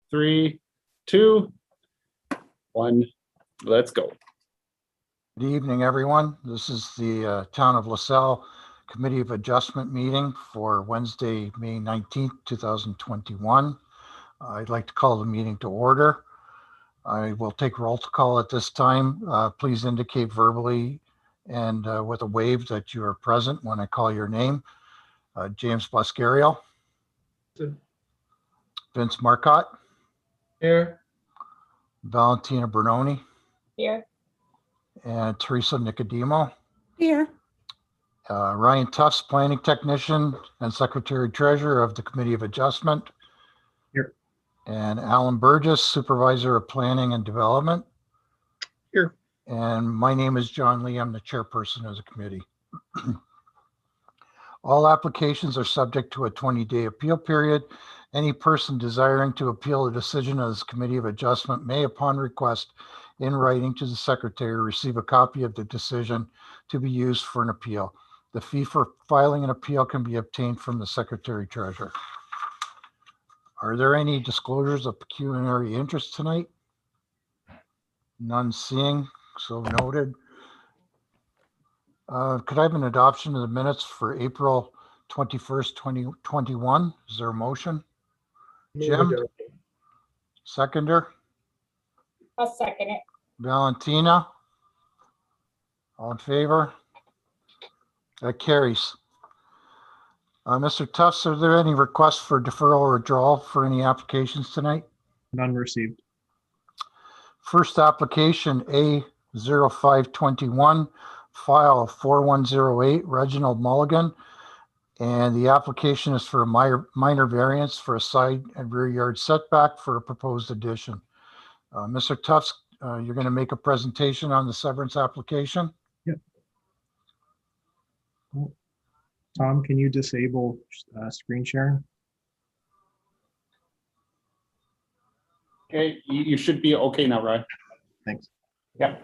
3, 2, 1. Let's go. Good evening, everyone. This is the Town of LaSalle Committee of Adjustment meeting for Wednesday, May 19th, 2021. I'd like to call the meeting to order. I will take roll call at this time. Please indicate verbally and with a wave that you are present when I call your name. James Blascario. Vince Marcotte. Here. Valentina Bernoni. Here. And Teresa Nicodemo. Here. Ryan Tufts, Planning Technician and Secretary Treasurer of the Committee of Adjustment. Here. And Alan Burgess, Supervisor of Planning and Development. Here. And my name is John Lee. I'm the chairperson of the committee. All applications are subject to a 20-day appeal period. Any person desiring to appeal a decision of this Committee of Adjustment may, upon request in writing to the Secretary, receive a copy of the decision to be used for an appeal. The fee for filing an appeal can be obtained from the Secretary Treasurer. Are there any disclosures of pecuniary interest tonight? None seeing, so noted. Could I have an adoption of the minutes for April 21st, 2021? Is there a motion? Jim? Seconder? I'll second it. Valentina? All in favor? That carries. Mr. Tufts, are there any requests for deferral or withdrawal for any applications tonight? None received. First application A0521, file 4108, Reginald Mulligan. And the application is for a minor variance for a side and rear yard setback for a proposed addition. Mr. Tufts, you're going to make a presentation on the severance application? Yep. Tom, can you disable screen sharing? Okay, you should be okay now, Ryan. Thanks. Yep.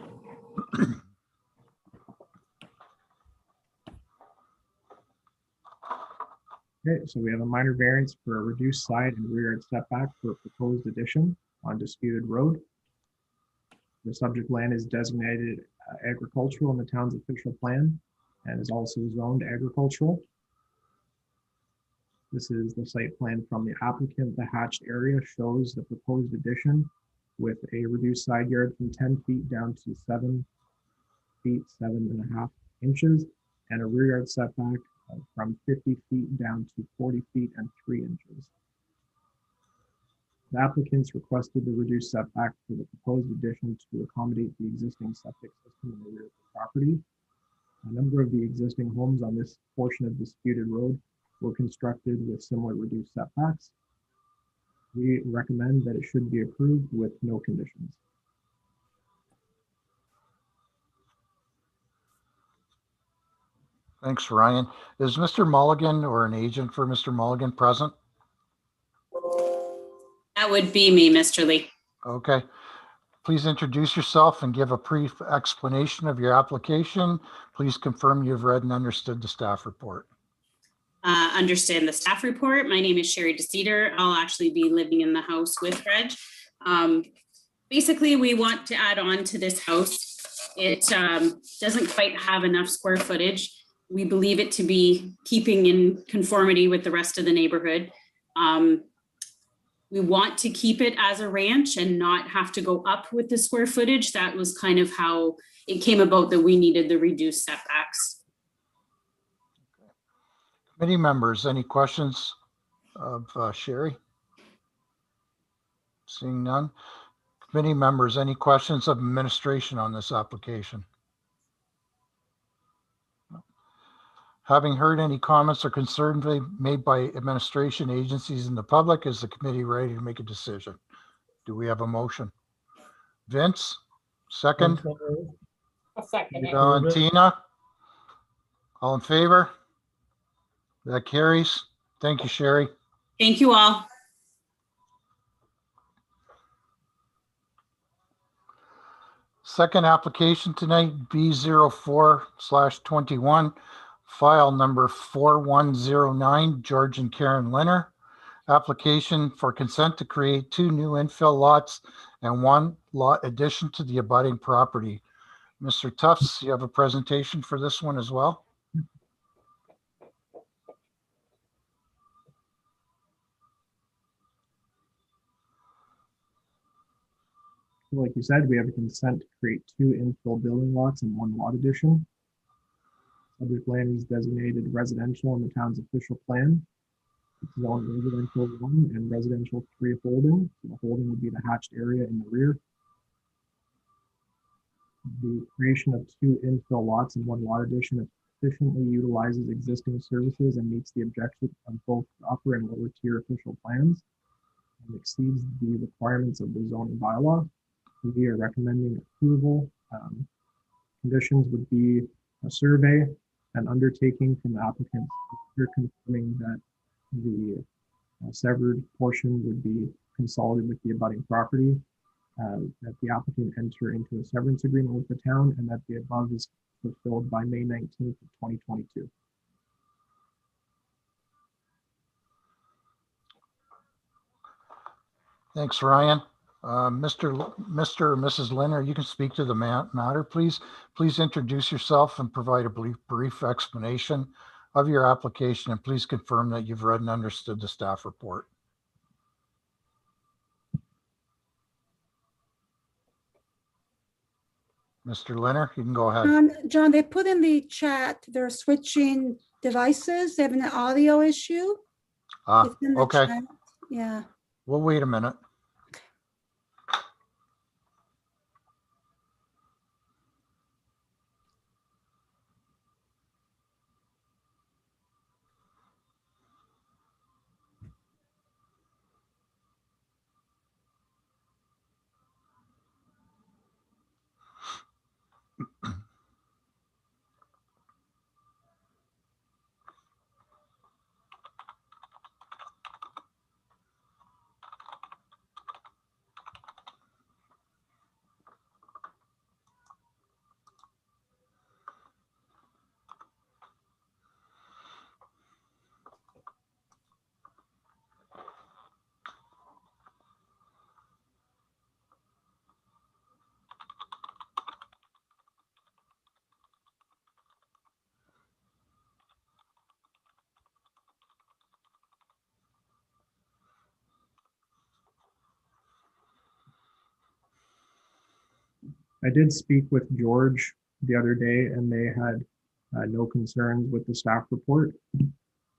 Okay, so we have a minor variance for a reduced side and rear yard setback for a proposed addition on disputed road. The subject land is designated agricultural in the town's official plan and is also zoned agricultural. This is the site plan from the applicant. The hatched area shows the proposed addition with a reduced side yard from 10 feet down to 7 feet, 7.5 inches, and a rear yard setback from 50 feet down to 40 feet and 3 inches. The applicants requested the reduced setback for the proposed addition to accommodate the existing septic system in the rear of the property. A number of the existing homes on this portion of disputed road were constructed with similar reduced setbacks. We recommend that it should be approved with no conditions. Thanks, Ryan. Is Mr. Mulligan or an agent for Mr. Mulligan present? That would be me, Mr. Lee. Okay. Please introduce yourself and give a brief explanation of your application. Please confirm you've read and understood the staff report. Understand the staff report. My name is Sherry DeCeter. I'll actually be living in the house with Reg. Basically, we want to add on to this house. It doesn't quite have enough square footage. We believe it to be keeping in conformity with the rest of the neighborhood. We want to keep it as a ranch and not have to go up with the square footage. That was kind of how it came about that we needed the reduced setbacks. Committee members, any questions of Sherry? Seeing none. Committee members, any questions of administration on this application? Having heard any comments or concerns made by administration agencies and the public, is the committee ready to make a decision? Do we have a motion? Vince, second. I'll second it. Valentina, all in favor? That carries. Thank you, Sherry. Thank you all. Second application tonight, B04/21, file number 4109, George and Karen Linner. application for consent to create 2 new infill lots and 1 lot addition to the abutting property. Mr. Tufts, you have a presentation for this one as well? Like you said, we have a consent to create 2 infill building lots and 1 lot addition. Subject land is designated residential in the town's official plan. It's zoned residential 1 and residential 3 holding. So the holding would be the hatched area in the rear. The creation of 2 infill lots and 1 lot addition efficiently utilizes existing services and meets the objectives of both the upper and lower tier official plans and exceeds the requirements of the zoning bylaw. We are recommending approval. Conditions would be a survey, an undertaking from the applicant confirming that the severed portion would be consolidated with the abutting property, that the applicant enter into a severance agreement with the town, and that the above is fulfilled by May 19th of 2022. Thanks, Ryan. Mr. or Mrs. Linner, you can speak to the matter, please. Please introduce yourself and provide a brief explanation of your application, and please confirm that you've read and understood the staff report. Mr. Linner, you can go ahead. John, they put in the chat, they're switching devices. They have an audio issue. It's in the Okay. chat. Yeah. We'll wait a minute. I did speak with George the other day, and they had no concerns with the staff report.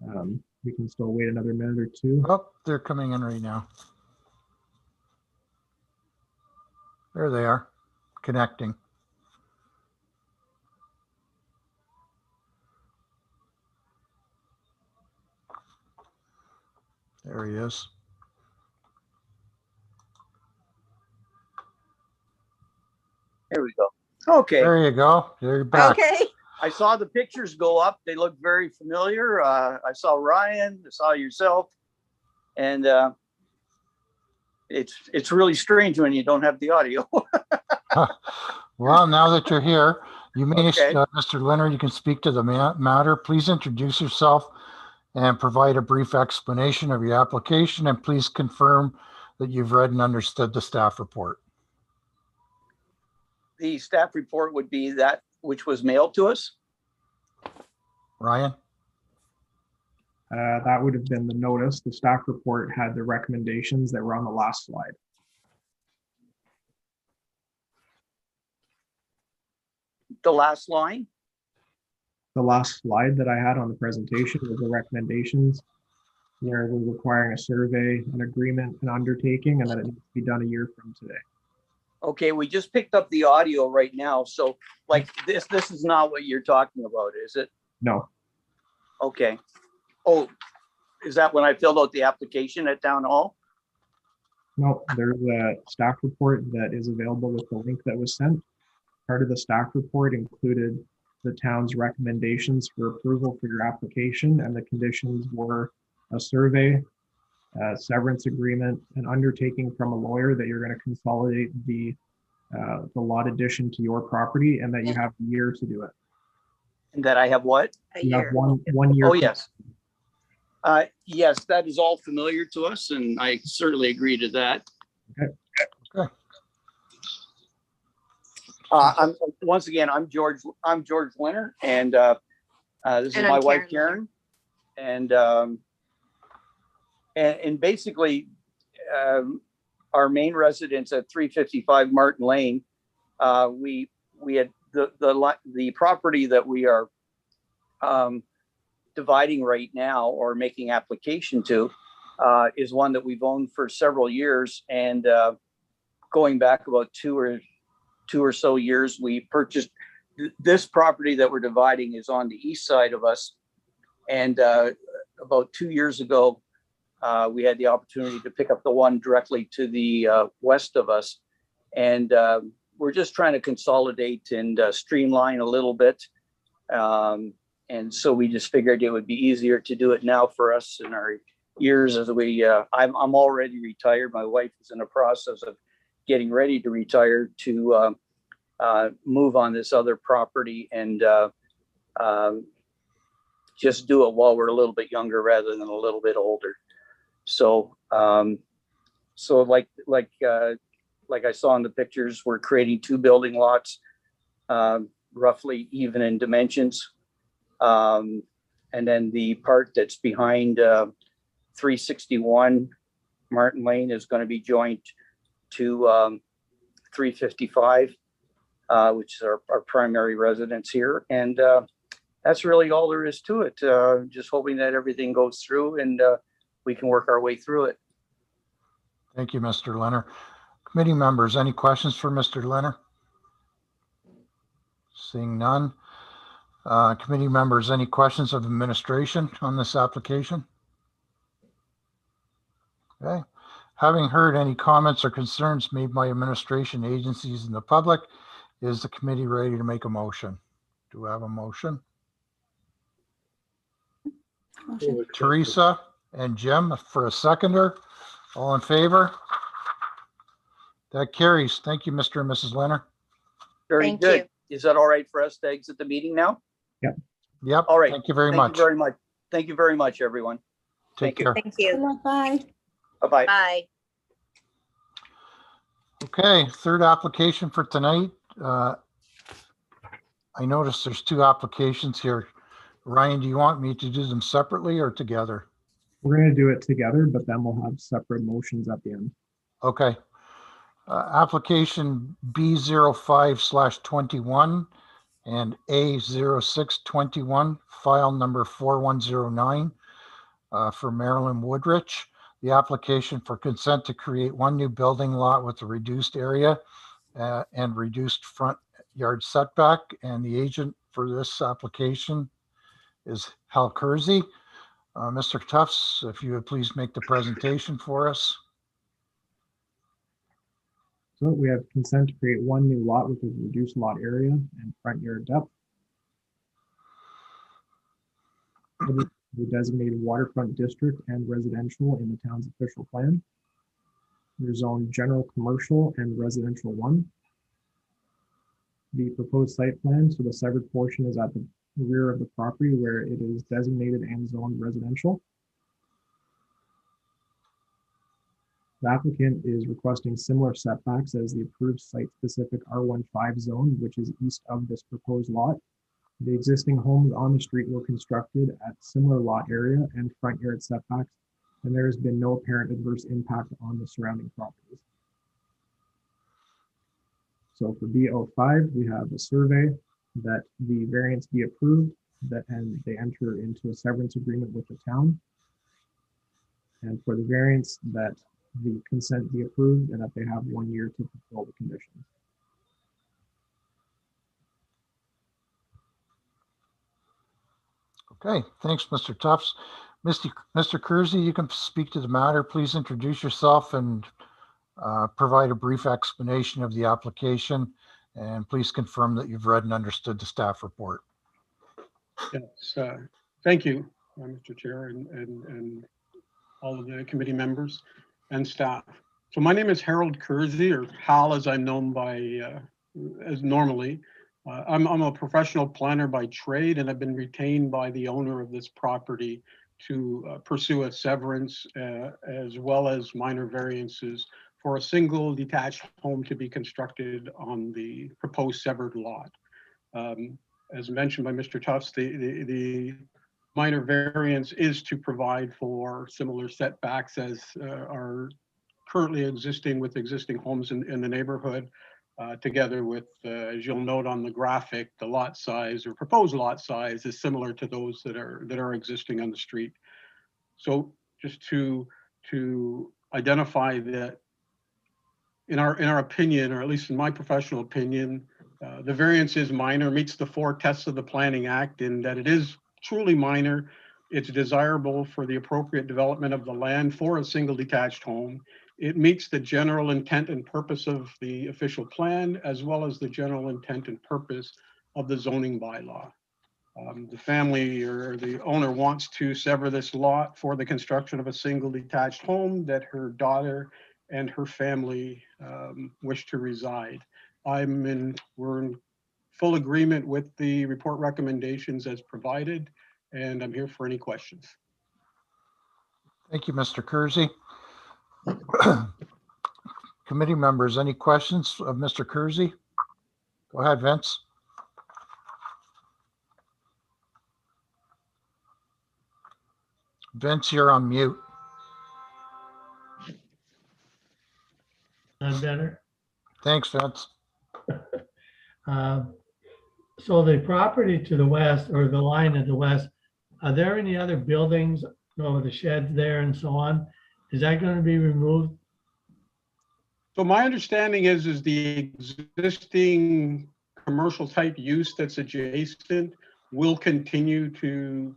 We can still wait another minute or two. Oh, they're coming in right now. There they are, connecting. There he is. There we go. Okay. There you go. You're back. Okay. I saw the pictures go up. They look very familiar. I saw Ryan, I saw yourself, and it's really strange when you don't have the audio. Well, now that you're here, you may, Okay. Mr. Leonard, you can speak to the matter. Please introduce yourself and provide a brief explanation of your application, and please confirm that you've read and understood the staff report. The staff report would be that which was mailed to us. Ryan? That would have been the notice. The staff report had the recommendations that were on the last slide. The last line. The last slide that I had on the presentation was the recommendations, where we're requiring a survey, an agreement, an undertaking, and that it needs to be done a year from today. Okay, we just picked up the audio right now. So like this is not what you're talking about, is it? No, Okay. Oh, is that when I filled out the application at town hall? no, there's a staff report that is available with the link that was sent. Part of the staff report included the town's recommendations for approval for your application, and the conditions were a survey, a severance agreement, an undertaking from a lawyer that you're going to consolidate the lot addition to your property, and that you have a year to do it. And that I have what? You have one year. Oh, yes. Yes, that is all familiar to us, and I certainly agree to that. Okay. Once again, I'm George Leonard, and this is And my I'm wife Karen. Karen, and basically, our main residence at 355 Martin Lane. We had the property that we are dividing right now or making application to is one that we've owned for several years, and going back about two or so years, we purchased this property that we're dividing is on the east side of us, and about 2 years ago we had the opportunity to pick up the one directly to the west of us, and we're just trying to consolidate and streamline a little bit. And so we just figured it would be easier to do it now for us in our years as I'm already retired. My wife is in the process of getting ready to retire to move on this other property and just do it while we're a little bit younger rather than a little bit older. So, like I saw in the pictures, we're creating 2 building lots, roughly even in dimensions. And then the part that's behind 361 Martin Lane is going to be joined to 355, which is our primary residence here. And that's really all there is to it. Just hoping that everything goes through and we can work our way through it. Thank you, Mr. Leonard. Committee members, any questions for Mr. Leonard? Seeing none. Committee members, any questions of administration on this application? Okay. Having heard any comments or concerns made by administration, agencies, and the public, is the committee ready to make a motion? Do we have a motion? Motion. Teresa and Jim for a seconder. All in favor? That carries. Thank you, Mr. and Mrs. Leonard. Very Thank good. you. Is that all right for us to exit the meeting now? Yep. All right. Thank you very Thank much. you very much. Thank you very much, everyone. Take Thank you. care. Thank you. Bye. Bye-bye. Bye. Okay, third application for tonight. I noticed there's 2 applications here. Ryan, do you want me to do them separately or together? We're going to do it together, but then we'll have separate motions at the end. Okay. Application B05/21 and A0621, file number 4109 for Marilyn Woodrich. The application for consent to create 1 new building lot with a reduced area and reduced front yard setback. And the agent for this application is Hal Kersey. Mr. Tufts, if you would please make the presentation for us. So we have consent to create 1 new lot with a reduced lot area and front yard depth. The designated waterfront district and residential in the town's official plan. There's zone general commercial and residential 1. The proposed site plan, so the severed portion is at the rear of the property where it is designated and zoned residential. The applicant is requesting similar setbacks as the approved site-specific R15 zone, which is east of this proposed lot. The existing homes on the street were constructed at similar lot area and front yard setbacks, and there has been no apparent adverse impact on the surrounding properties. So for B05, we have a survey that the variance be approved, and they enter into a severance agreement with the town. And for the variance, that the consent be approved and that they have 1 year to fulfill the conditions. Okay, thanks, Mr. Tufts. Mr. Kersey, you can speak to the matter. Please introduce yourself and provide a brief explanation of the application. And please confirm that you've read and understood the staff report. Yes, thank you, Mr. Chair, and all of the committee members and staff. So my name is Harold Kersey, or Hal as I'm known by as normally. I'm a professional planner by trade, and I've been retained by the owner of this property to pursue a severance as well as minor variances for a single detached home to be constructed on the proposed severed lot. As mentioned by Mr. Tufts, the minor variance is to provide for similar setbacks as are currently existing with existing homes in the neighborhood, together with, as you'll note on the graphic, the lot size or proposed lot size is similar to those that are existing on the street. So just to identify that, in our opinion, or at least in my professional opinion, the variance is minor, meets the 4 tests of the Planning Act in that it is truly minor. It's desirable for the appropriate development of the land for a single detached home. It meets the general intent and purpose of the official plan, as well as the general intent and purpose of the zoning bylaw. The family or the owner wants to sever this lot for the construction of a single detached home that her daughter and her family wish to reside. We're in full agreement with the report recommendations as provided, and I'm here for any questions. Thank you, Mr. Kersey. Committee members, any questions of Mr. Kersey? Go ahead, Vince. Vince, you're on mute. None better. Thanks, Vince. So the property to the west, or the line at the west, are there any other buildings, the sheds there and so on? Is that going to be removed? So my understanding is the existing commercial type use that's adjacent will continue to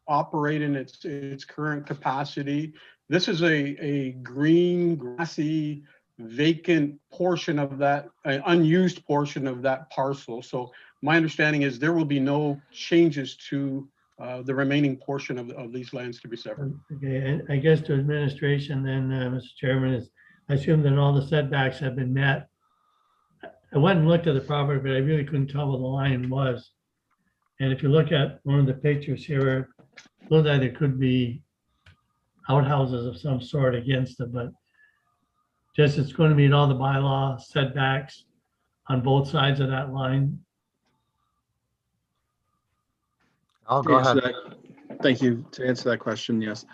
operate in its current capacity. This is a green, grassy, vacant portion of that, unused portion of that parcel. So my understanding is there will be no changes to the remaining portion of these lands to be severed. Okay, and I guess to administration then, Mr. Chairman, is I assume that all the setbacks have been met. I went and looked at the property, but I really couldn't tell what the line was. And if you look at one of the pictures here, it looks like there could be outhouses of some sort against it, but just it's going to meet all the bylaw setbacks on both sides of that line. I'll go ahead. Thank you. To answer that question, yes.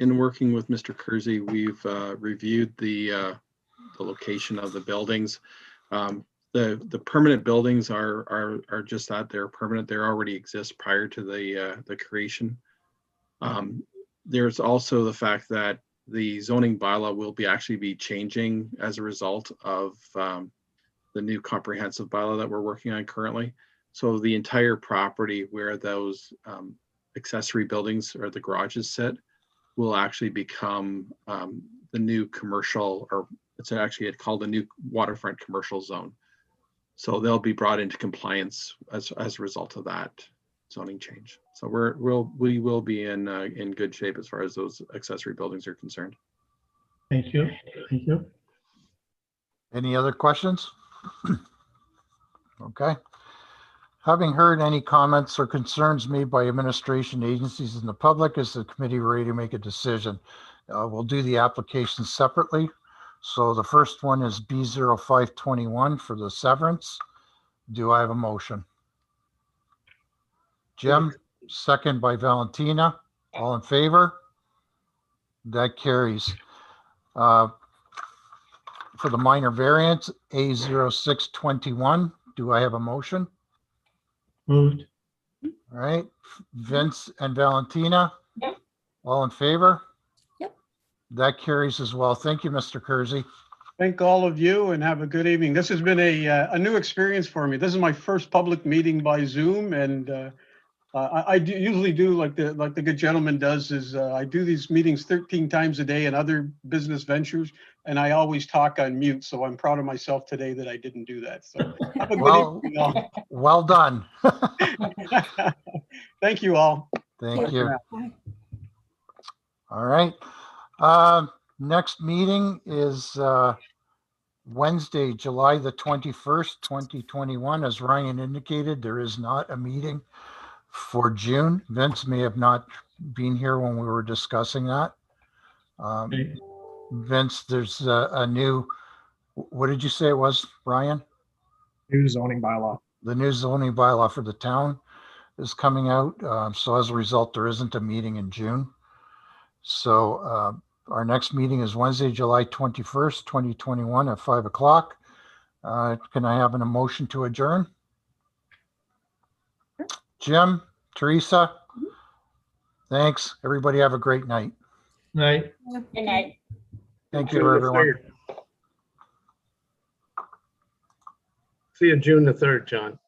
In working with Mr. Kersey, we've reviewed the location of the buildings. The permanent buildings are just that, they're permanent. They already exist prior to the creation. There's also the fact that the zoning bylaw will actually be changing as a result of the new comprehensive bylaw that we're working on currently. So the entire property where those accessory buildings or the garages sit will actually become the new commercial, or it's actually called the new waterfront commercial zone. So they'll be brought into compliance as a result of that zoning change. So we will be in good shape as far as those accessory buildings are concerned. Thank you. Thank you. Any other questions? Okay. Having heard any comments or concerns made by administration agencies and the public, is the committee ready to make a decision? We'll do the applications separately. So the first one is B0521 for the severance. Do I have a motion? Jim, second by Valentina. All in favor? That carries. For the minor variance, A0621, do I have a motion? Moved. All right, Vince and Valentina? Yep. All in favor? Yep. That carries as well. Thank you, Mr. Kersey. Thank all of you and have a good evening. This has been a new experience for me. This is my first public meeting by Zoom, and I usually do like the good gentleman does is I do these meetings 13 times a day in other business ventures, and I always talk on mute. So I'm proud of myself today that I didn't do that. So have a good evening all. Well done. Thank you all. Thank you. Bye. All right. Next meeting is Wednesday, July the 21st, 2021. As Ryan indicated, there is not a meeting for June. Vince may have not being here when we were discussing that. Okay. Vince, there's a new, what did you say it was, Brian? New zoning bylaw. The new zoning bylaw for the town is coming out. So as a result, there isn't a meeting in June. So our next meeting is Wednesday, July 21st, 2021 at 5 o'clock. Can I have an emotion to adjourn? Jim, Teresa? Thanks. Everybody have a great night. Night. Good night. Thank you, everyone. See you June the 3rd, John.